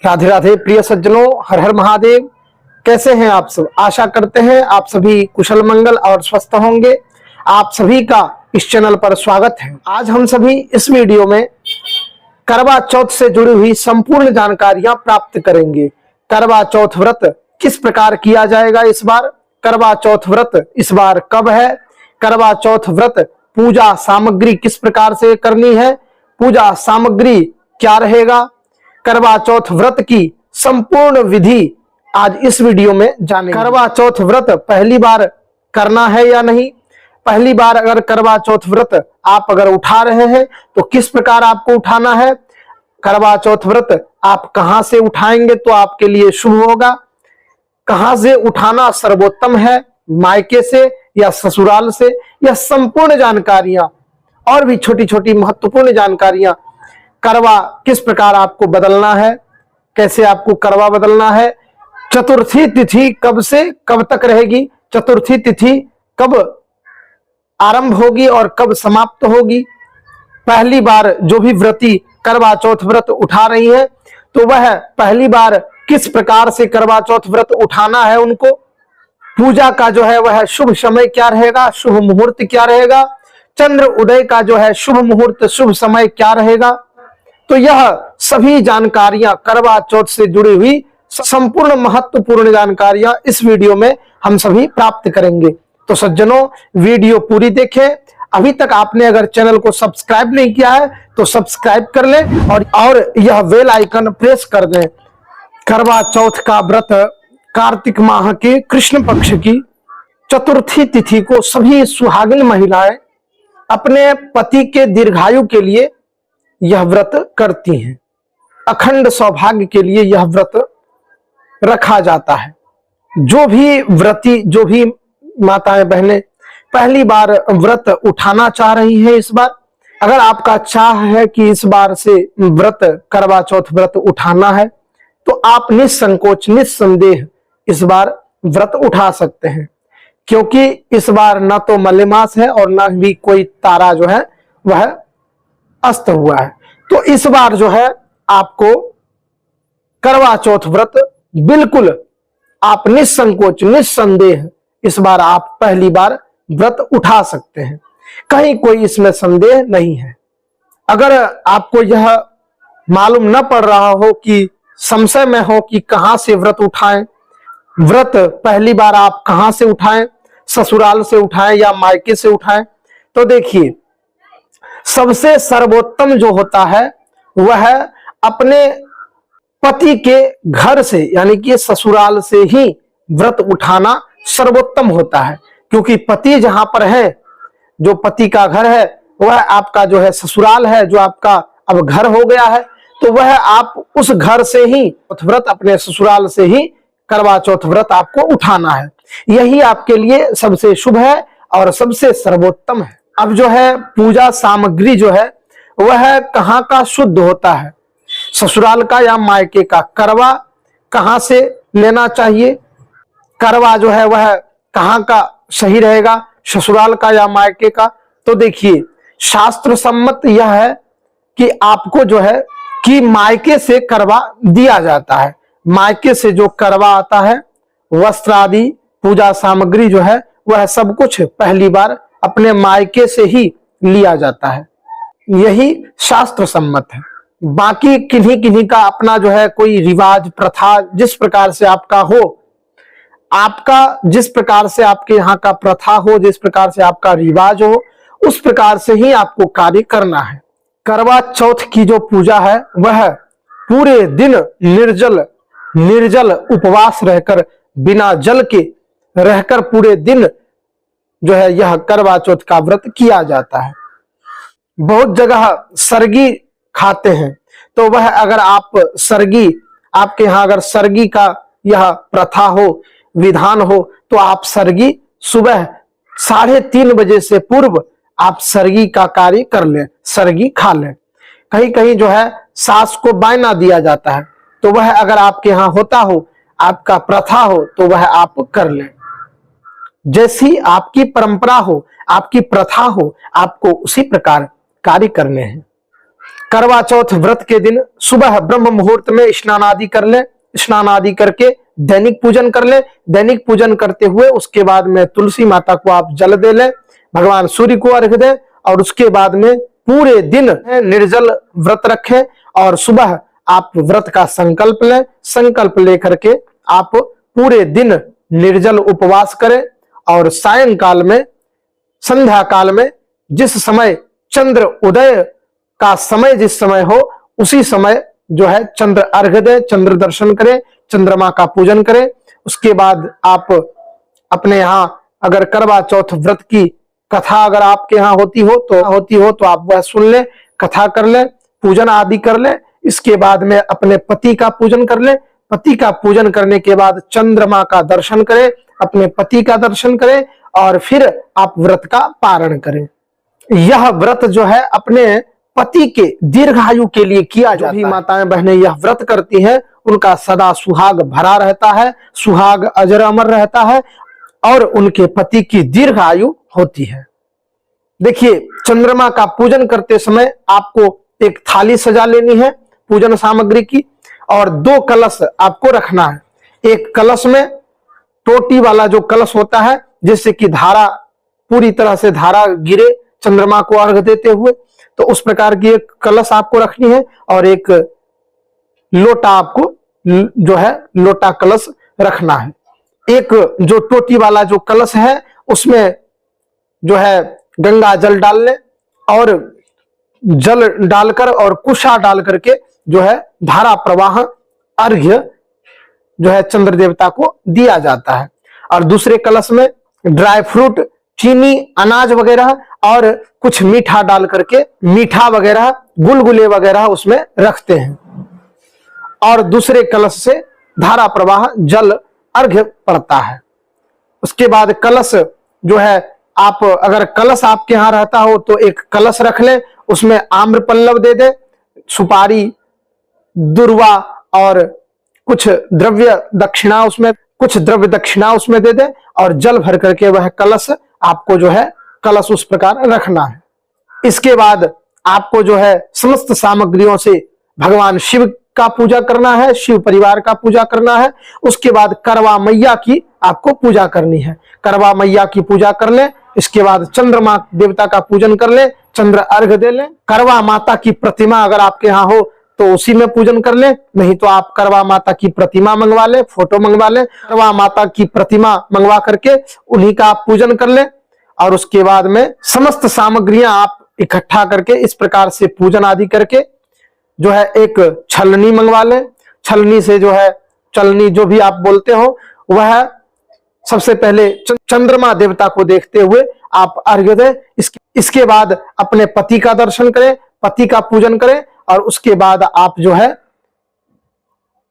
राधे राधे प्रिय सज्जनों, हर हर महादेव। कैसे हैं आप सब? आशा करते हैं आप सभी कुशल मंगल और स्वस्थ होंगे। आप सभी का इस चैनल पर स्वागत है। आज हम सभी इस वीडियो में करवा चौथ से जुड़ी हुई संपूर्ण जानकारियां प्राप्त करेंगे। करवा चौथ व्रत किस प्रकार किया जाएगा इस बार, करवा चौथ व्रत इस बार कब है, करवा चौथ व्रत पूजा सामग्री किस प्रकार से करनी है, पूजा सामग्री क्या रहेगा, करवा चौथ व्रत की संपूर्ण विधि आज इस वीडियो में जानेंगे। करवा चौथ व्रत पहली बार करना है या नहीं, पहली बार अगर करवा चौथ व्रत आप अगर उठा रहे हैं तो किस प्रकार आपको उठाना है, करवा चौथ व्रत आप कहां से उठाएंगे तो आपके लिए शुभ होगा, कहां से उठाना सर्वोत्तम है, मायके से या ससुराल से, यह संपूर्ण जानकारियां और भी छोटी छोटी महत्वपूर्ण जानकारियां, करवा किस प्रकार आपको बदलना है, कैसे आपको करवा बदलना है, चतुर्थी तिथि कब से कब तक रहेगी, चतुर्थी तिथि कब आरंभ होगी और कब समाप्त होगी, पहली बार जो भी व्रती करवा चौथ व्रत उठा रही है तो वह पहली बार किस प्रकार से करवा चौथ व्रत उठाना है उनको, पूजा का जो है वह शुभ समय क्या रहेगा, शुभ मुहूर्त क्या रहेगा, चंद्र उदय का जो है शुभ मुहूर्त शुभ समय क्या रहेगा। तो यह सभी जानकारियां करवा चौथ से जुड़ी हुई संपूर्ण महत्वपूर्ण जानकारियां इस वीडियो में हम सभी प्राप्त करेंगे। तो सज्जनों, वीडियो पूरी देखें। अभी तक आपने अगर चैनल को सब्सक्राइब नहीं किया है तो सब्सक्राइब कर लें और यह बेल आइकन प्रेस कर दें। करवा चौथ का व्रत कार्तिक माह के कृष्ण पक्ष की चतुर्थी तिथि को सभी सुहागिन महिलाएं अपने पति के दीर्घायु के लिए यह व्रत करती हैं। अखंड सौभाग्य के लिए यह व्रत रखा जाता है। जो भी व्रती, जो भी माताएं बहनें पहली बार व्रत उठाना चाह रही हैं इस बार, अगर आपका चाह है कि इस बार से व्रत करवा चौथ व्रत उठाना है तो आप निसंकोच निस्संदेह इस बार व्रत उठा सकते हैं, क्योंकि इस बार न तो मलेमास है और न भी कोई तारा जो है वह अस्त हुआ है। तो इस बार जो है आपको करवा चौथ व्रत बिल्कुल आप निसंकोच निस्संदेह इस बार आप पहली बार व्रत उठा सकते हैं, कहीं कोई इसमें संदेह नहीं है। अगर आपको यह मालूम न पड़ रहा हो कि संशय में हो कि कहां से व्रत उठाएं, व्रत पहली बार आप कहां से उठाएं, ससुराल से उठाएं या मायके से उठाएं, तो देखिए सबसे सर्वोत्तम जो होता है वह अपने पति के घर से यानी कि ससुराल से ही व्रत उठाना सर्वोत्तम होता है, क्योंकि पति जहां पर है, जो पति का घर है वह आपका जो है ससुराल है, जो आपका अब घर हो गया है, तो वह आप उस घर से ही व्रत अपने ससुराल से ही करवा चौथ व्रत आपको उठाना है। यही आपके लिए सबसे शुभ है और सबसे सर्वोत्तम है। अब जो है पूजा सामग्री जो है वह कहाँ का शुद्ध होता है, ससुराल का या मायके का, करवा कहां से लेना चाहिए, करवा जो है वह कहां का सही रहेगा, ससुराल का या मायके का। तो देखिए शास्त्र सम्मत यह है कि आपको जो है कि मायके से करवा दिया जाता है। मायके से जो करवा आता है, वस्त्र आदि पूजा सामग्री जो है वह सब कुछ पहली बार अपने मायके से ही लिया जाता है, यही शास्त्र सम्मत है। बाकी किन्हीं किन्हीं का अपना जो है कोई रिवाज प्रथा, जिस प्रकार से आपका हो, आपका जिस प्रकार से आपके यहाँ का प्रथा हो, जिस प्रकार से आपका रिवाज हो, उस प्रकार से ही आपको कार्य करना है। करवा चौथ की जो पूजा है वह पूरे दिन निर्जल उपवास रहकर, बिना जल के रहकर पूरे दिन जो है यह करवा चौथ का व्रत किया जाता है। बहुत जगह सरगी खाते हैं, तो वह अगर आप सरगी, आपके यहाँ अगर सरगी का यह प्रथा हो, विधान हो, तो आप सरगी सुबह 3:30 बजे से पूर्व आप सरगी का कार्य कर लें, सरगी खा लें। कहीं कहीं जो है सास को बायना दिया जाता है, तो वह अगर आपके यहाँ होता हो, आपका प्रथा हो, तो वह आप कर लें। जैसी आपकी परंपरा हो, आपकी प्रथा हो, आपको उसी प्रकार कार्य करने हैं। करवा चौथ व्रत के दिन सुबह ब्रह्म मुहूर्त में स्नान आदि कर ले, स्नान आदि करके दैनिक पूजन कर ले। दैनिक पूजन करते हुए उसके बाद में तुलसी माता को आप जल दे ले, भगवान सूर्य को अर्घ दे, और उसके बाद में पूरे दिन निर्जल व्रत रखें और सुबह आप व्रत का संकल्प लें। संकल्प लेकर के आप पूरे दिन निर्जल उपवास करें और सायंकाल में, संध्या काल में, जिस समय चंद्र उदय का समय जिस समय हो उसी समय जो है चंद्र अर्घ दे, चंद्र दर्शन करें, चंद्रमा का पूजन करें। उसके बाद आप अपने यहाँ अगर करवा चौथ व्रत की कथा अगर आपके यहाँ होती हो तो आप वह सुन ले, कथा कर ले, पूजन आदि कर ले। इसके बाद में अपने पति का पूजन कर ले। पति का पूजन करने के बाद चंद्रमा का दर्शन करें, अपने पति का दर्शन करें और फिर आप व्रत का पारण करें। यह व्रत जो है अपने पति के दीर्घायु के लिए किया जाता है। जो भी माताएं बहनें यह व्रत करती हैं उनका सदा सुहाग भरा रहता है, सुहाग अजर अमर रहता है और उनके पति की दीर्घायु होती है। देखिए, चंद्रमा का पूजन करते समय आपको एक थाली सजा लेनी है पूजन सामग्री की और 2 कलश आपको रखना है। एक कलश में टोटी वाला जो कलश होता है जिससे कि धारा पूरी तरह से धारा गिरे चंद्रमा को अर्घ देते हुए, तो उस प्रकार की एक कलश आपको रखनी है और एक लोटा आपको जो है लोटा कलश रखना है। एक जो टोटी वाला जो कलश है उसमें जो है गंगा जल डाल ले और जल डालकर और कुशा डाल करके जो है धारा प्रवाह अर्घ्य जो है चंद्र देवता को दिया जाता है। और दूसरे कलश में ड्राई फ्रूट, चीनी, अनाज वगैरह और कुछ मीठा डाल करके मीठा वगैरह, गुलगुले वगैरह उसमें रखते हैं और दूसरे कलश से धारा प्रवाह जल अर्घ्य पड़ता है। उसके बाद कलश जो है आप अगर कलश आपके यहाँ रहता हो तो एक कलश रख ले, उसमें आम्र पल्लव दे दे, सुपारी, दुर्वा और कुछ द्रव्य दक्षिणा उसमें दे दे और जल भर करके वह कलश आपको जो है कलश उस प्रकार रखना है। इसके बाद आपको जो है समस्त सामग्रियों से भगवान शिव का पूजा करना है, शिव परिवार का पूजा करना है। उसके बाद करवा मैया की आपको पूजा करनी है, करवा मैया की पूजा कर ले। इसके बाद चंद्रमा देवता का पूजन कर ले, चंद्र अर्घ दे ले। करवा माता की प्रतिमा अगर आपके यहाँ हो तो उसी में पूजन कर ले, नहीं तो आप करवा माता की प्रतिमा मंगवा ले, फोटो मंगवा ले। करवा माता की प्रतिमा मंगवा करके उन्हीं का आप पूजन कर ले और उसके बाद में समस्त सामग्रियां आप इकट्ठा करके इस प्रकार से पूजन आदि करके जो है एक छलनी मंगवा ले। छलनी से जो है चलनी जो भी आप बोलते हो वह सबसे पहले चंद्रमा देवता को देखते हुए आप अर्घ्य दें। इसके बाद अपने पति का दर्शन करें, पति का पूजन करें और उसके बाद आप जो है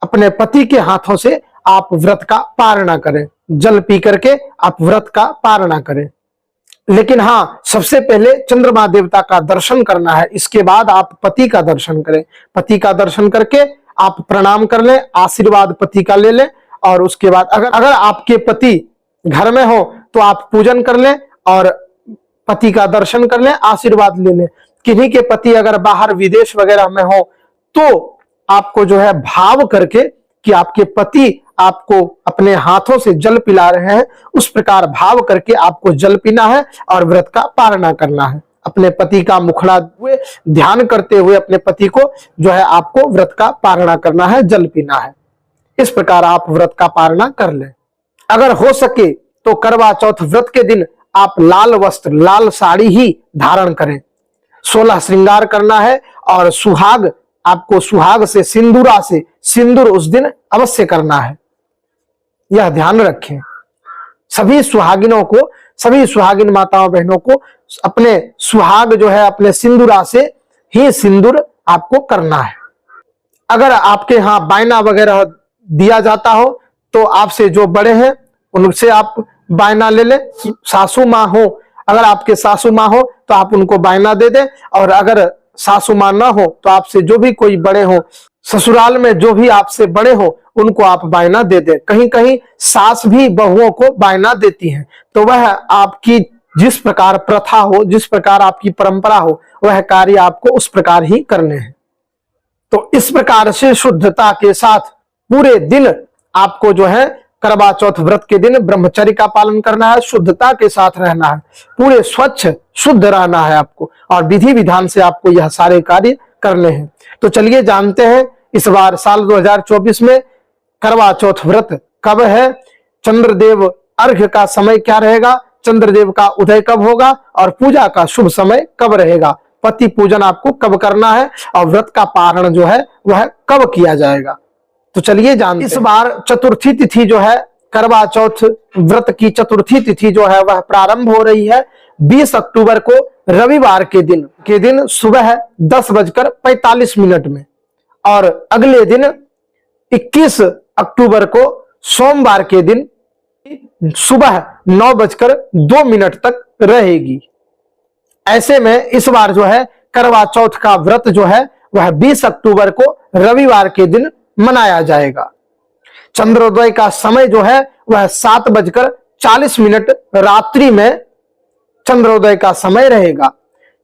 अपने पति के हाथों से आप व्रत का पारणा करें, जल पी करके आप व्रत का पारणा करें। लेकिन हाँ, सबसे पहले चंद्रमा देवता का दर्शन करना है, इसके बाद आप पति का दर्शन करें। पति का दर्शन करके आप प्रणाम कर लें, आशीर्वाद पति का ले लें और उसके बाद अगर आपके पति घर में हो तो आप पूजन कर लें और पति का दर्शन कर लें, आशीर्वाद ले लें। किन्हीं के पति अगर बाहर विदेश वगैरह में हो तो आपको जो है भाव करके कि आपके पति आपको अपने हाथों से जल पिला रहे हैं, उस प्रकार भाव करके आपको जल पीना है और व्रत का पारणा करना है। अपने पति का मुखड़ा हुए ध्यान करते हुए अपने पति को जो है आपको व्रत का पारणा करना है, जल पीना है। इस प्रकार आप व्रत का पारणा कर लें। अगर हो सके तो करवा चौथ व्रत के दिन आप लाल वस्त्र, लाल साड़ी ही धारण करें। 16 श्रृंगार करना है और सुहाग आपको सुहाग से सिंदूरा से सिंदूर उस दिन अवश्य करना है, यह ध्यान रखें। सभी सुहागिनों को, सभी सुहागिन माताओं बहनों को अपने सुहाग जो है अपने सिंदूरा से ही सिंदूर आपको करना है। अगर आपके यहाँ बायना वगैरह दिया जाता हो तो आपसे जो बड़े हैं उनसे आप बायना ले लें। सासू माँ हो, अगर आपके सासू माँ हो तो आप उनको बायना दे दें और अगर सासू माँ ना हो तो आपसे जो भी कोई बड़े हो, ससुराल में जो भी आपसे बड़े हो उनको आप बायना दे दें। कहीं कहीं सास भी बहुओं को बायना देती हैं, तो वह आपकी जिस प्रकार प्रथा हो, जिस प्रकार आपकी परंपरा हो वह कार्य आपको उस प्रकार ही करने हैं। तो इस प्रकार से शुद्धता के साथ पूरे दिन आपको जो है करवा चौथ व्रत के दिन ब्रह्मचर्य का पालन करना है, शुद्धता के साथ रहना है, पूरे स्वच्छ शुद्ध रहना है आपको, और विधि विधान से आपको यह सारे कार्य करने हैं। तो चलिए जानते हैं इस बार साल 2024 में करवा चौथ व्रत कब है, चंद्रदेव अर्घ्य का समय क्या रहेगा, चंद्रदेव का उदय कब होगा और पूजा का शुभ समय कब रहेगा, पति पूजन आपको कब करना है और व्रत का पारण जो है वह कब किया जाएगा। तो चलिए जानते हैं। इस बार चतुर्थी तिथि जो है करवा चौथ व्रत की चतुर्थी तिथि जो है वह प्रारंभ हो रही है 20 अक्टूबर को रविवार के दिन सुबह 10:45 में, और अगले दिन 21 अक्टूबर को सोमवार के दिन सुबह 9:02 तक रहेगी। ऐसे में इस बार जो है करवा चौथ का व्रत जो है वह 20 अक्टूबर को रविवार के दिन मनाया जाएगा। चंद्रोदय का समय जो है वह 7:40 रात्रि में चंद्रोदय का समय रहेगा।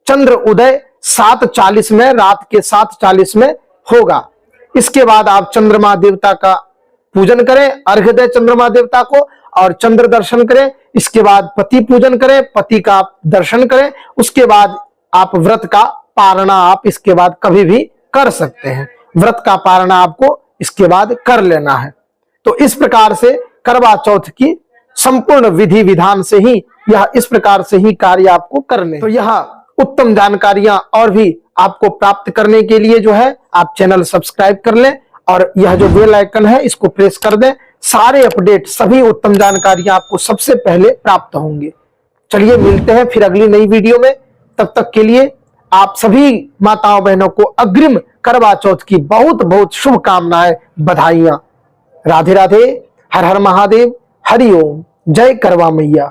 चंद्र उदय 7:40 में, रात के 7:40 में होगा। इसके बाद आप चंद्रमा देवता का पूजन करें, अर्घ्य दें चंद्रमा देवता को और चंद्र दर्शन करें। इसके बाद पति पूजन करें, पति का दर्शन करें। उसके बाद आप व्रत का पारणा आप इसके बाद कभी भी कर सकते हैं। व्रत का पारणा आपको इसके बाद कर लेना है। तो इस प्रकार से करवा चौथ की संपूर्ण विधि विधान से ही यह इस प्रकार से ही कार्य आपको करने। तो यह उत्तम जानकारियां और भी आपको प्राप्त करने के लिए जो है आप चैनल सब्सक्राइब कर लें और यह जो बेल आइकन है इसको प्रेस कर दें। सारे अपडेट, सभी उत्तम जानकारियां आपको सबसे पहले प्राप्त होंगे। चलिए मिलते हैं फिर अगली नई वीडियो में। तब तक के लिए आप सभी माताओं बहनों को अग्रिम करवा चौथ की बहुत बहुत शुभकामनाएं, बधाइयां। राधे राधे, हर हर महादेव, हरि ओम, जय करवा मैया।